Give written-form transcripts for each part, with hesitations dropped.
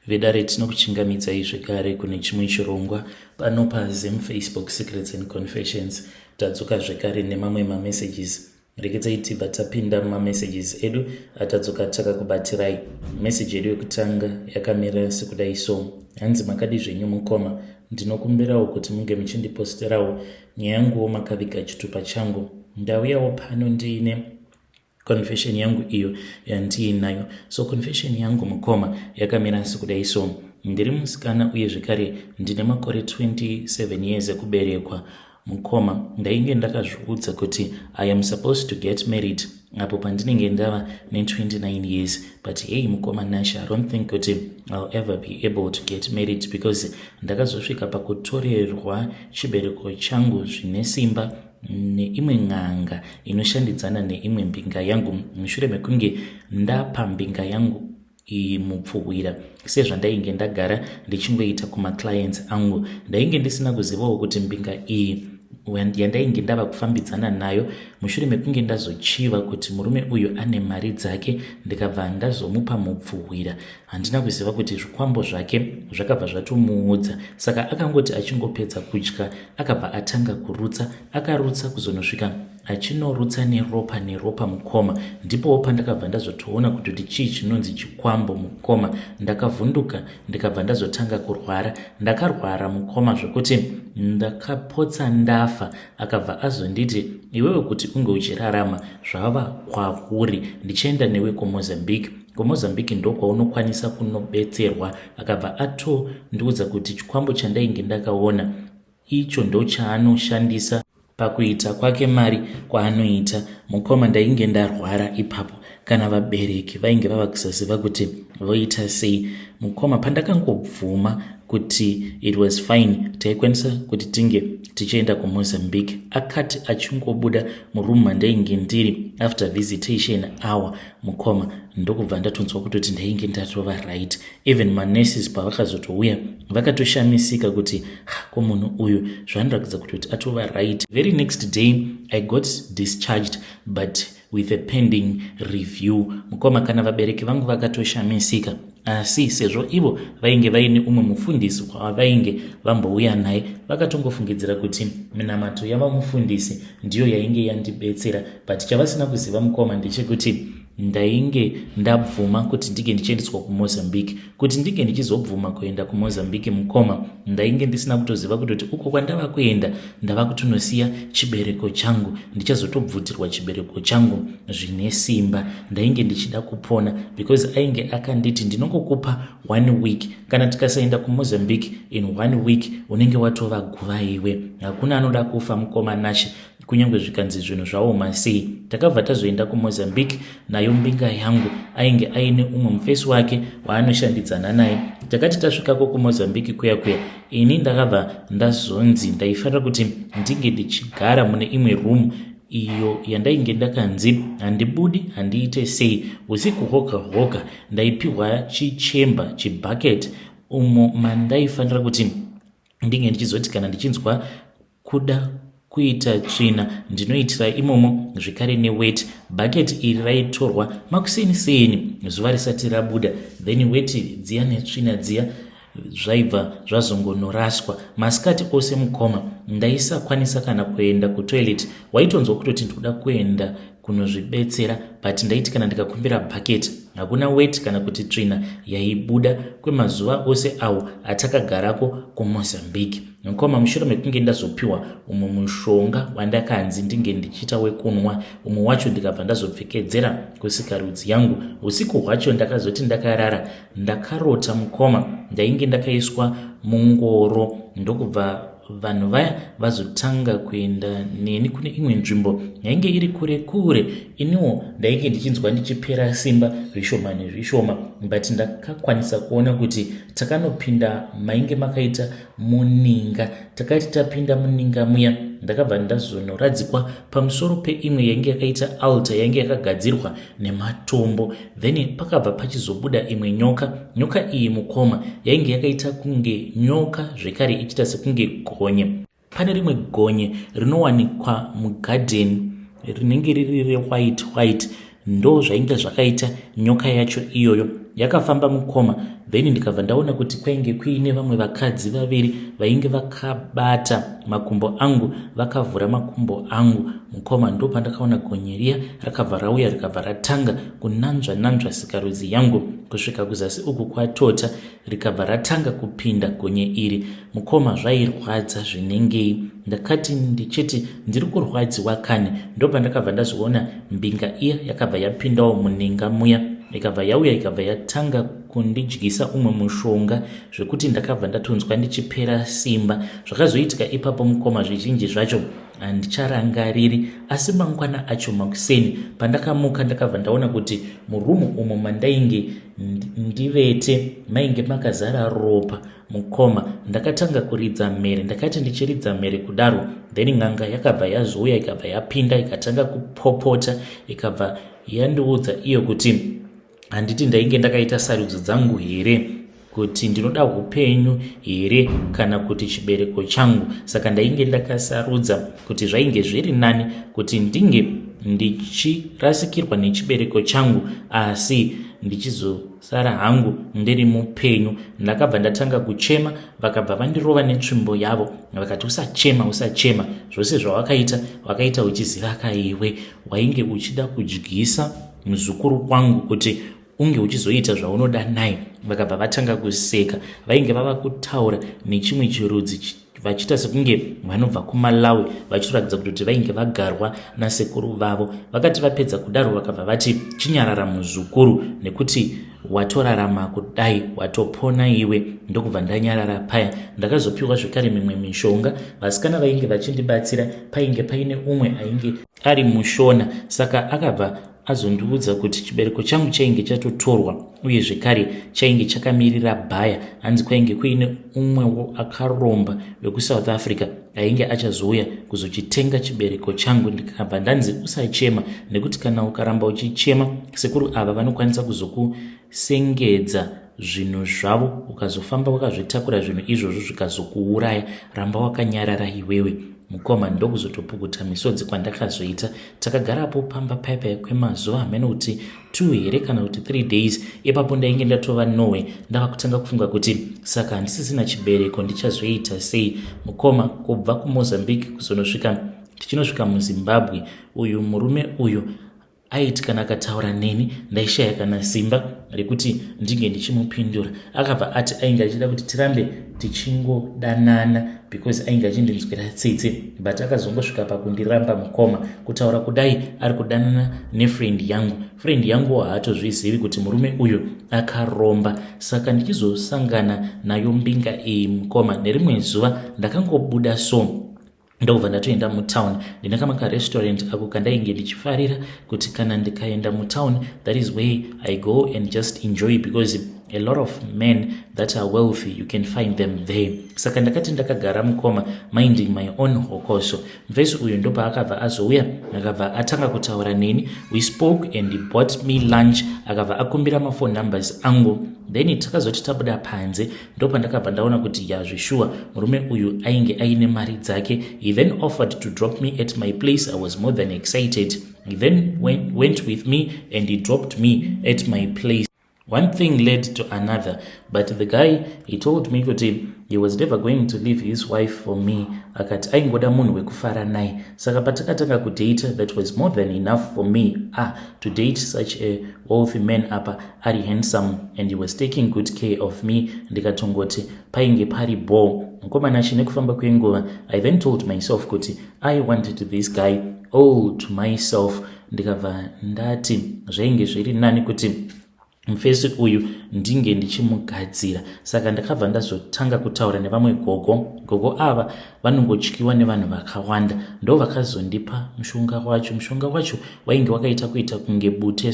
Vedare tinokuchingamidzai zvekare kune chimwe chirongwa pano paZim Facebook Secrets and Confessions. Tadzoka zvekare nemamwe mamessages. Rekedzai tibva tapinda mumamessages edu atadzoka takakubatirai. Message yedu yekutanga yakamira sekudai so: hanzi makadi zvenyu mukoma, ndinokumbirawo kuti munge muchindiposterawo nyaya yanguwo makaviga chitupa changu. Ndauyawo pano ndiine confession yangu iyo yandiinayo. So confession yangu mukoma yakamira sekudai so: ndiri musikana uye zvekare ndine makore 27 years ekuberekwa. Mukoma, ndainge ndakazviudza kuti I am supposed to get married apo pandinenge ndava ne29 years, but hey mukoma Nasha, I don't think kuti I'll ever be able to get married because ndakazosvika pakutorerwa chibereko changu zvine simba neimwe n'anga inoshandidzana neimwe mbinga yangu mushure mekunge ndapa mbinga yangu mupfuwira sezvandainge ndagara ndichingoita kumaclients angu. Ndainge ndisina kuzivawo kuti mbinga iyi yandainge ndava kufambidzana nayo mushure mekunge ndazochiva kuti murume uyu ane mari dzake ndikabva ndazomupa mupfuwira. Handina kuziva kuti zvikwambo zvake zvakabva zvatomuudza, saka akangoti achingopedza kudya akabva atanga kurutsa, akarutsa kuzonosvika achinorutsa neropa mukoma. Ndipo pandakabva ndazotoona kuti chii chinonzi chikwambo mukoma. Ndakavhunduka ndikabva ndazotanga kurwara. Ndakarwara mukoma zvekuti ndakapotsa ndafa. Akabva azonditi, iwewe kuti unge uchirarama zvava kwauri, ndichaenda newe kuMozambique. kuMozambique ndokwaunokwanisa kunobetserwa. Akabva atondiudza kuti chikwambo chandainge ndakaona icho ndo chaanoshandisa pakuita kwake mari kwaanoita. Mukoma, ndainge ndarwara ipapo kana vabereki vainge vava kusaziva kuti voita sei. Mukoma, pandakangobvuma kuti it was fine, taikwanisa kuti tinge tichienda kuMozambique, akati achingobuda murumu mandainge ndiri after visitation hour, mukoma, ndokubva ndatonzwa kutoti ndainge ndatova right. Even manurses pavakazotouya vakatoshamisika kuti ko munhu uyu zvanoratidza kutoti atova right. Very next day I got discharged but with a pending review. Mukoma, kana vabereki vangu vakatoshamisika, asi sezvo ivo vainge vaine umwe mufundisi wavainge vambouya naye, vakatongofungidzira kuti minamato yava mufundisi ndiyo yainge yandibetsera. But chavasina kuziva mukoma ndechekuti ndainge ndabvuma kuti ndinge ndichiendeswa kuMozambique. Kuti ndinge ndichizobvuma kuenda kuMozambique, mukoma, ndainge ndisina kutoziva kutoti uko kwandava kuenda ndava kutonosiya chibereko changu, ndichazotobvutirwa chibereko changu zvine simba. Ndainge ndichida kupona because ainge akanditi ndinongokupa 1 week, kana tikasaenda kuMozambique in 1 week unenge watova guva iwe, hakuna anoda kufa mukoma Nasha, kunyange zvikanzi zvinhu zvaoma sei. Takabva tazoenda kuMozambique nayo mbinga yangu ainge aine umwe mufesi wake waanoshandidzana naye. Takati tasvikako kuMozambique kuya ini ndakabva ndazonzi ndaifanira kuti ndinge ndichigara mune imwe room iyo yandainge ndakanzi handibudi handiite sei. Usiku hwoga ndaipiwa chichemba chibhaket umo mandaifanira kuti ndinge ndichizoti kana ndichinzwa kuda kuita tsvina ndinoitira imomo zvekare neweti. Bhaketi iri raitorwa makuseni zuva risati rabuda, then weti dziya netsvina dziya zvaibva zvazongonoraswa. Masikati ose mukoma ndaisakwanisa kana kuenda kutoilet. Waitonzwa kutoti ndikuda kuenda kunozvibetsera, but ndaiti kana ndikakumbira bhaketi hakuna weti kana kuti tsvina yaibuda kwemazuva ose awo atakagarako kuMozambique. Mukoma, mushure mekunge ndazopiwa umwe mushonga wandakanzi ndinge ndichiita wekunwa, umwe wacho ndikabva ndazopfekedzera kusikarudzi yangu. Usiku hwacho ndakazoti ndakarara ndakarota mukoma, ndainge ndakaiswa mungoro, ndokubva vanhu vaya vazotanga kuenda neni kune imwe nzvimbo yainge iri kure. Iniwo ndainge ndichinzwa ndichipera simba zvishoma, but ndakakwanisa kuona kuti takanopinda mainge makaita muninga. Takati tapinda muninga muya ndakabva ndazonoradzikwa pamusoro peimwe yainge yakaita altar yainge yakagadzirwa nematombo. Then pakabva pachizobuda imwe nyoka iyi mukoma yainge yakaita kunge nyoka zvekare ichita sekunge gonye. Pane rimwe gonye rinowanikwa mugarden rinenge riri rewhite ndo zvainge zvakaita nyoka yacho iyoyo. yakafamba mukoma, then ndikabva ndaona kuti kwainge kuine vamwe vakadzi vaviri vainge vakabata makumbo angu, vakavhura makumbo angu mukoma. Ndo pandakaona gonye riya rakabva rauya rikabva ratanga kunanzva sikarudzi yangu kusvika kuzasi uku kwatota, rikabva ratanga kupinda gonye iri mukoma. Zvairwadza zvinengei. Ndakati ndichiti ndiri kurwadziwa kane. Ndo pandakabva ndazoona mbinga iya yakabva yapindawo munenga muya, ikabva yauya ikabva yatanga kundidyisa umwe mushonga zvekuti ndakabva ndatonzwa ndichipera simba. Zvakazoitika ipapo mukoma zvizhinji zvacho handicharangariri, asi mangwana acho makuseni pandakamuka ndakabva ndaona kuti murumu umo mandainge ndivete mainge makazara ropa mukoma. Ndakatanga kuridza mhere. Ndakati ndichiridza mhere kudaro, then ng'anga yakabva yazouya ikabva yapinda ikatanga kupopota, ikabva yandiudza iyo kuti handiti ndainge ndakaita sarudzo dzangu here, kuti ndinoda upenyu here kana kuti chibereko changu. Saka ndainge ndakasarudza kuti zvainge zviri nani kuti ndinge ndichirasikirwa nechibereko changu asi ndichizosara hangu ndiri mupenyu. Ndakabva ndatanga kuchema, vakabva vandirova netsvimbo yavo, vakati usachema. Zvose zvawakaita wakaita uchiziva kaiwe, wainge uchida kudyisa muzukuru kwangu kuti unge uchizoita zvaunoda naye. Vakabva vatanga kuseka. Vainge vava kutaura nechimwe chirudzi vachiita sekunge vanobva kuMalawi, vachitoratidza kuti vainge vagarwa nasekuru vavo. Vakati vapedza kudaro vakabva vati chinyarara muzukuru, nekuti watorarama kudai, watopona iwe. Ndokubva ndanyarara paya. Ndakazopiwa zvekare mimwe mishonga. Vasikana vainge vachindibatsira painge paine umwe ainge ari mushona, saka akabva azondiudza kuti chibereko changu chainge chatotorwa uye zvekare chainge chakamirira bhaya. Hanzi kwainge kuine umwewo akaromba wekuSouth Africa ainge achazouya kuzochitenga chibereko changu. Ndikabva ndanzi usachema, nekuti kana ukaramba uchichema sekuru ava vanokwanisa kuzokusengedza zvinhu zvavo, ukazofamba wakazvitakura zvinhu izvozvo zvikazokuuraya. Ramba wakanyarara iwewe mukoma. Ndokuzotopukuta misodzi kwandakazoita. Takagarapo pamba paipa kwemazuva hamene kuti 2 here kana kuti 3 days. Ipapo ndainge ndatova Norway. Ndava kutanga kufunga kuti saka handisisina chibereko ndichazoita sei mukoma. Kubva kuMozambique kuzonosvika tichinosvika muZimbabwe, uyu murume uyu aiti kana akataura neni ndaishaya kana simba rekuti ndinge ndichimupindura. Akabva ati ainge achida kuti tirambe tichingodanana because ainge achindinzwira tsitsi, but akazongosvika pakundiramba mukoma. Kutaura kudai ari kudanana nefriend yangu. Friend yangu haatozvizivi kuti murume uyu akaromba. Saka ndichizosangana nayo mbinga iyi mukoma. Nerimwe zuva ndakangobuda ndobva ndatoenda mutown. Ndinakama karestaurant ako kandainge ndichifarira kuti kana ndikaenda mutown, that is where I go and just enjoy, because a lot of men that are wealthy, you can find them there. Saka ndakati ndakagara mukoma minding my own hokoso. Mvesi uyu ndopa akabva azouya, akabva atanga kutaura neni. We spoke and he bought me lunch. Akabva akumbira phone numbers angu. Then takazoti tabuda panze, ndopa ndakabva ndaona kuti yazvishua murume uyu ainge aine mari dzake. He then offered to drop me at my place. I was more than excited. He then went with me and he dropped me at my place. One thing led to another, but the guy, he told me that he was never going to leave his wife for me. Akati aingoda munhu wekufara naye. Saka patakatanga kudate, that was more than enough for me. To date such a wealthy man apa, ari handsome, and he was taking good care of me. Ndikatongoti painge pari bo. Mukomana chine kufamba kwenguva, I then told myself kuti I wanted this guy all to myself. Ndikabva ndati zvainge zviri nani kuti mufesi uyu ndinge ndichimugadzira. Saka ndakabva ndazotanga kutaura nevamwe gogo ava vanongotyiwa nevanhu vakawanda. Ndo vakazondipa mushonga wacho wainge wakaita kuita kunge bute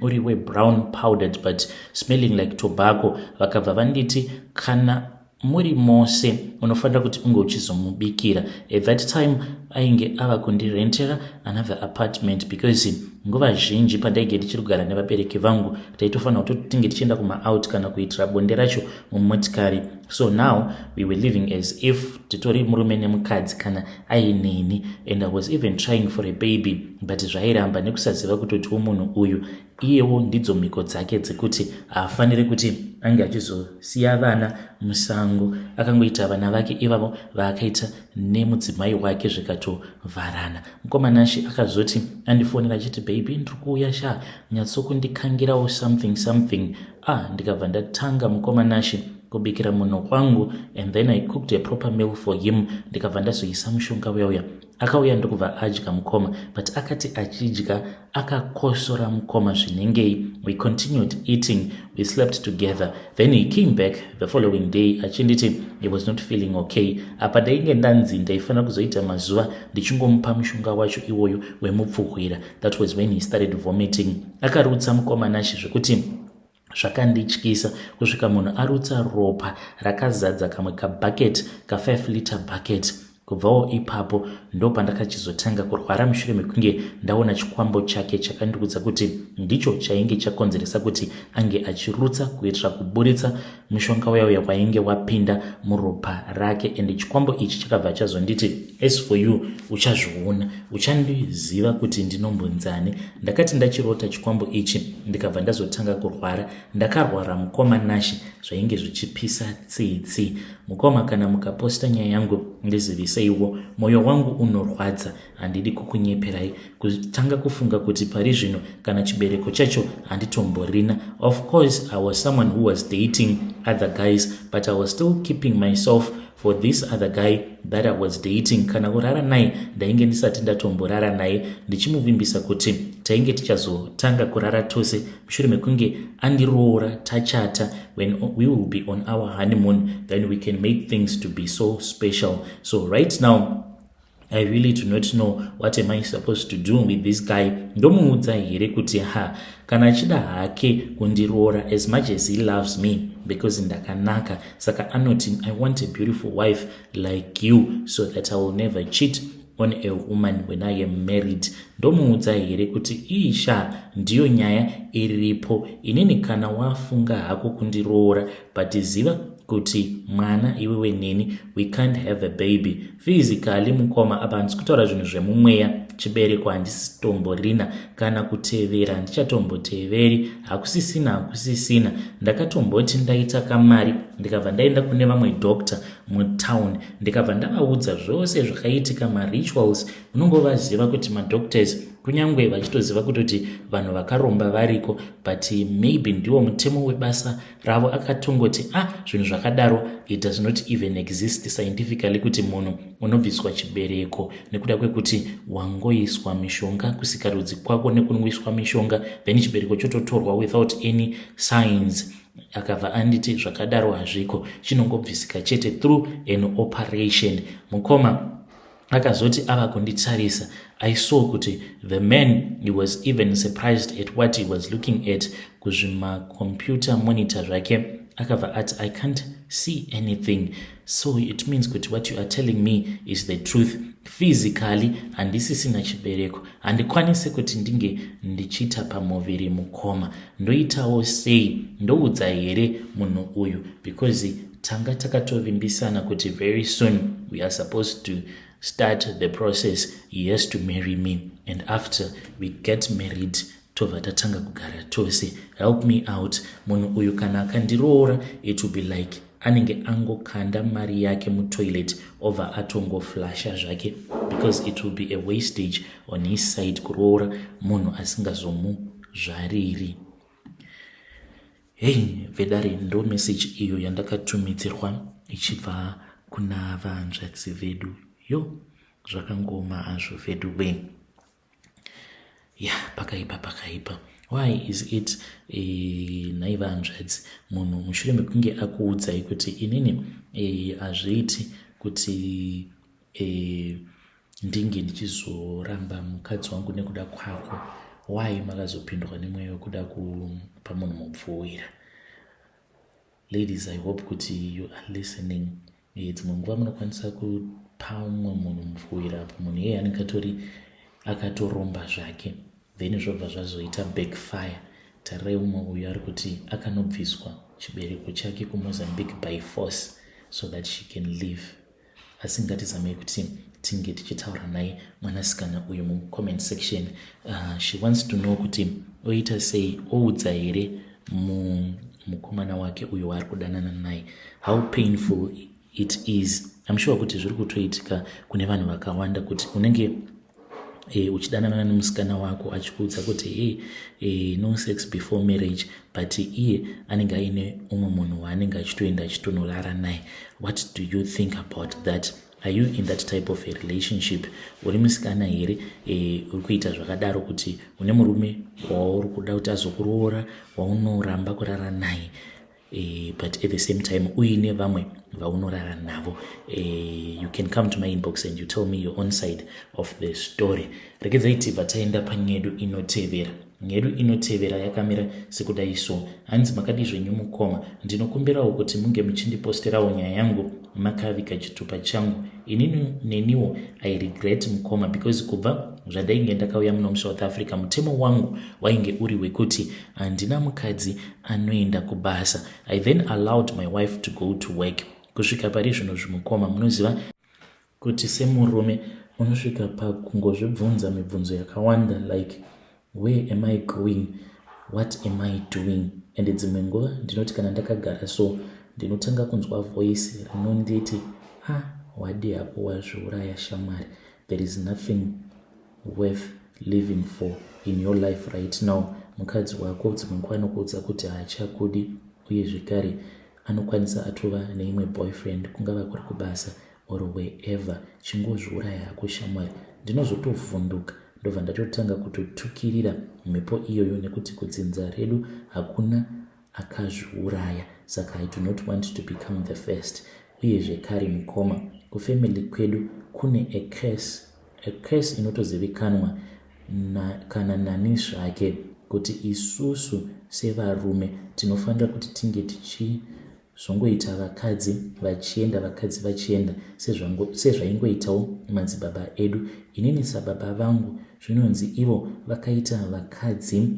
uri brown powdered but smelling like tobacco. Vakabva vanditi kana muri mose unofanira kuti unge uchizomubikira. At that time ainge ava kundirentera another apartment because nguva zhinji pandaige tichiri kugara nevabereki vangu taitofanira kuti tinge tichienda kumaout kana kuitira bonde racho mumotikari. So now we were living as if titori murume nemukadzi kana aineni, and I was even trying for a baby, but zvairamba nekusaziva kutotiwo munhu uyu iyewo ndidzo mhiko dzake dzekuti haafaniri kuti ange achizosiya vana musango. Akangoita vana vake ivavo vaakaita nemudzimai wake zvikatovharana. Mukomanashi akazoti andifonera achiti baby ndiri kuuya sha nyatsokundikangirawo something. Ndikabva ndatanga mukomanashi kubikira munhu wangu, and then I cooked a proper meal for him. Ndikabva ndazoisa mushonga uya akauya ndokubva adya mukoma, but akati achidya akakosora mukoma zvinengei. We continued eating, we slept together, then he came back the following day achinditi he was not feeling okay. Apa ndainge ndanzi ndaifanira kuzoita mazuva ndichingomupa mushonga wacho iwoyo wemupfuhwira. That was when he started vomiting. Akarutsa mukomanashi zvekuti zvakandityisa kusvika munhu arutsa ropa rakazadza kamwe kabhaketi ka5 liter bucket. Kubvawo ipapo ndo pandakachizotanga kurwara mushure mekunge ndaona chikwambo chake chakandiudza kuti ndicho chainge chakonzeresa kuti ange achirutsa kuitira kuburitsa mushonga uya wainge wapinda muropa rake. And chikwambo ichi chakabva chazonditi as for you uchazviona, uchandiziva kuti ndinombonzani. Ndakati ndachirota chikwambo ichi ndikabva ndazotanga kurwara. Ndakarwara mukomanashi zvainge zvichipisa tsitsi. Mukoma, kana mukaposta nyaya yangu ndizivise mwoyo wangu unorwadza, handidi kukunyeperai kutanga kufunga kuti pari zvino kana chibereko chacho handitomborina. Of course I was someone who was dating other guys, but I was still keeping myself for this other guy that I was dating. Kana kurara naye ndainge ndisati ndatomborara naye, ndichimuvimbisa kuti tainge tichazotanga kurara tose mushure mekunge andiroora tachata. When we will be on our honeymoon, then we can make things to be so special. So right now I really do not know what am I supposed to do with this guy. Ndomuudza here kuti kana achida hake kundiroora as much as he loves me because ndakanaka, saka anoti I want a beautiful wife like you so that I will never cheat on a woman when I am married. Ndomuudza here kuti isha ndiyo nyaya iripo. Inini kana wafunga hako kundiroora, but ziva kuti mwana iwewe neni we can't have a baby. Physically mukoma apa ndikutaura zvinhu zvemumweya, chibereko handisitomborina, kana kutevera handichatemboteveri, hakusisina. Ndakatomboti ndaita kamari ndikabva ndaenda kune vamwe doctor mutown, ndikabva ndavaudza zvose zvakaitika, marituals. Unongovaziva kuti madoctors kunyangwe vachitoziva kutoti vanhu vakaromba variko, but maybe ndiwo mutemo webasa ravo. Akatongoti zvinhu zvakadaro it does not even exist scientifically, kuti munhu unobviswa chibereko nekuda kwekuti wangoiswa mishonga kusikarudzi kwako nekungoiswa mishonga, then chibereko chototorwa without any signs. Akabva anditi zvakadaro hazviko, chinongobvisika chete through an operation. Mukoma akazoti ava kunditarisa, I saw kuti the man, he was even surprised at what he was looking at kuzvima computer monitor zvake. Akabva ati I can't see anything, so it means kuti what you are telling me is the truth. Physically handisisina chibereko, handikwanisi kuti ndinge ndichita pamuviri mukoma. Ndoitawo sei? Ndoudza here munhu uyu because tanga takatovimbisana kuti very soon we are supposed to start the process. He has to marry me, and after we get married tobva tatanga kugara tose. Help me out. Munhu uyu kana akandiroora it will be like anenge angokanda mari yake mutoilet over atongoflasha zvake, because it will be a wastage on his side kuroora munhu asingazomuzvariri. Hey vedare, ndo message iyo yandakatumidzirwa ichibva kuna vanzvadzi vedu. Zvakangoma azvo vedu we. Pakaipa. Why is it nhai vanzvadzi, munhu mushure mekunge akuudzai kuti inini hazviiti kuti ndinge ndichizoramba mukadzi wangu nekuda kwako, why makazopindwa nemweya wekuda kupa munhu mupfuwira? Ladies, I hope kuti you are listening. Dzimwe nguva munokwanisa kupa mumwe munhu mupfuwira apo munhu yeye anenge akatoromba zvake, then zvobva zvazoita backfire. Tarirai umwe uyu ari kuti akanobviswa chibereko chake kuMozambique by force so that she can live. Asi ngatizamei kuti tinge tichitaura naye mwanasikana uyu mucomment section. She wants to know kuti oita sei, oudza here mukomana wake uyu waari kudanana naye, how painful it is. I'm sure kuti zviri kutoitika kune vanhu vakawanda kuti unenge uchidanana nemusikana wako achikuudza kuti no sex before marriage, but iye anenge aine umwe munhu waanenge achitoenda achitonorara naye. What do you think about that? Are you in that type of a relationship? Uri musikana here uri kuita zvakadaro kuti une murume wauri kuda kuti azokuroora, waunoramba kurara naye, but at the same time uine vamwe vaunorara navo. You can come to my inbox and you tell me your own side of the story. Rekedzai tibva taenda panyedu inotevera. Nyedu inotevera yakamira sekudai so. Hanzi makadi zvenyu mukoma, ndinokumbirawo kuti munge muchindiposterawo nyaya yangu makavika chitupa changu. Inini neniwo I regret mukoma because kubva zvadainge ndakauya muno muSouth Africa mutemo wangu wainge uri wekuti handina mukadzi anoenda kubasa. I then allowed my wife to go to work. Kusvika pari zvino zvimukoma munoziva kuti semurume unosvika pakungozvibvunza mibvunzo yakawanda like where am I going, what am I doing. And dzimwe nguva ndinoti kana ndakagara so ndinotanga kunzwa voice rinonditi wadi hapo wazviuraya shamwari. There is nothing worth living for in your life right now. Mukadzi wako dzimwe nguva anokuudza kuti haachakudi uye zvekare anokwanisa atova neimwe boyfriend kungava kuri kubasa or wherever. Chingozviuraya hako shamwari. Ndinozotovhunduka ndobva ndatotanga kutotukirira mhepo iyoyo nekuti kudzinza redu hakuna akazviuraya. Saka I do not want to become the first. Uye zvekare mukoma, kufamily kwedu kune a curse inotozivikanwa kana nani zvake kuti isusu sevarume tinofanira kuti tinge tichizongoita vakadzi vachienda vakadzi vachienda sezvaingoitawo madzibaba edu. Inini sababa vangu zvinonzi ivo vakaita vakadzi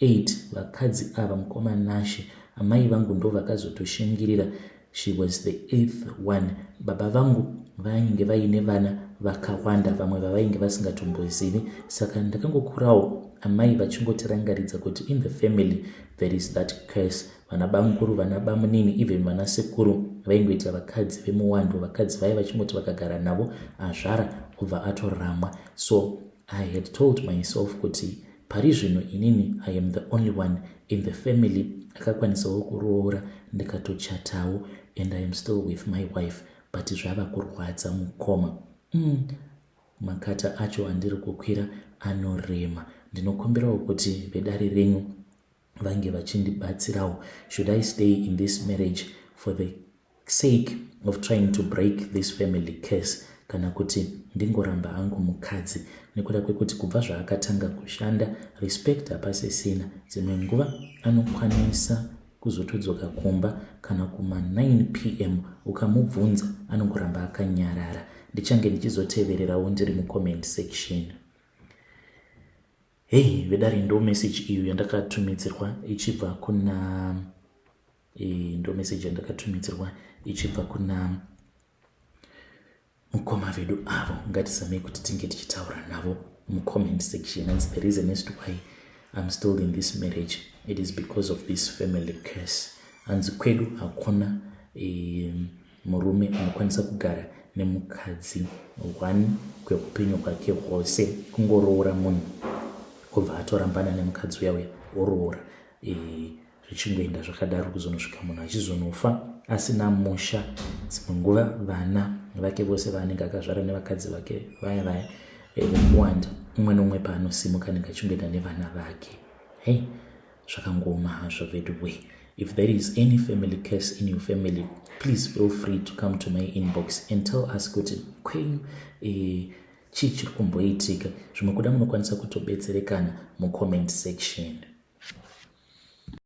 8. Vakadzi ava mukoma Nashe, amai vangu ndo vakazotoshingirira. She was the 8th one. Baba vangu vainge vaine vana vakawanda, vamwe vavainge vasingatombozivi. Saka ndakangokurawo amai vachingotirangaridza kuti in the family there is that curse. Vana bamukuru, vana bamunini, even vana sekuru vaingoita vakadzi vemuwando. Vakadzi vaya vachingoti vakagara navo azvara obva atoramwa. So I had told myself kuti pari zvino inini I am the only one in the family akakwanisawo kuroora ndikatochatawo, and I am still with my wife, but zvava kurwadza mukoma. Makata acho andiri kukwira anorema. Ndinokumbirawo kuti vedare renyu vange vachindibatsirawo. Should I stay in this marriage for the sake of trying to break this family curse, kana kuti ndingoramba hangu mukadzi nekuda kwekuti kubva zvaakatanga kushanda respect hapasisina. Dzimwe nguva anokwanisa kuzotodzoka kumba kana kuma 9 PM ukamubvunza anongoramba akanyarara. Ndichange ndichizotevererawo ndiri mucomment section. Vedare ndo message iyo yandakatumidzirwa ichibva kuna ndo message yandakatumidzirwa ichibva kuna mukoma vedu avo. Ngatizamei kuti tinge tichitaura navo mucomment section. And the reason as to why I'm still in this marriage, it is because of this family curse. Hanzi kwedu hakuna murume anokwanisa kugara nemukadzi 1 kweupenyu kwake hwose, kungoroora munhu obva atorambana nemukadzi uya oroora. Zvichingoenda zvakadaro kuzonosvika munhu achizonofa asina musha. Dzimwe nguva vana vake vose vaanenge akazvara nevakadzi vake vaya vemuwanda, umwe nomwe paanosimuka anenge achingoenda nevana vake. Zvakangoma hazvo vedu we. If there is any family curse in your family, please feel free to come to my inbox and tell us kuti kwenyu chii chiri kumboitika. Zvimwe kuda munokwanisa kutobetserekana mucomment section.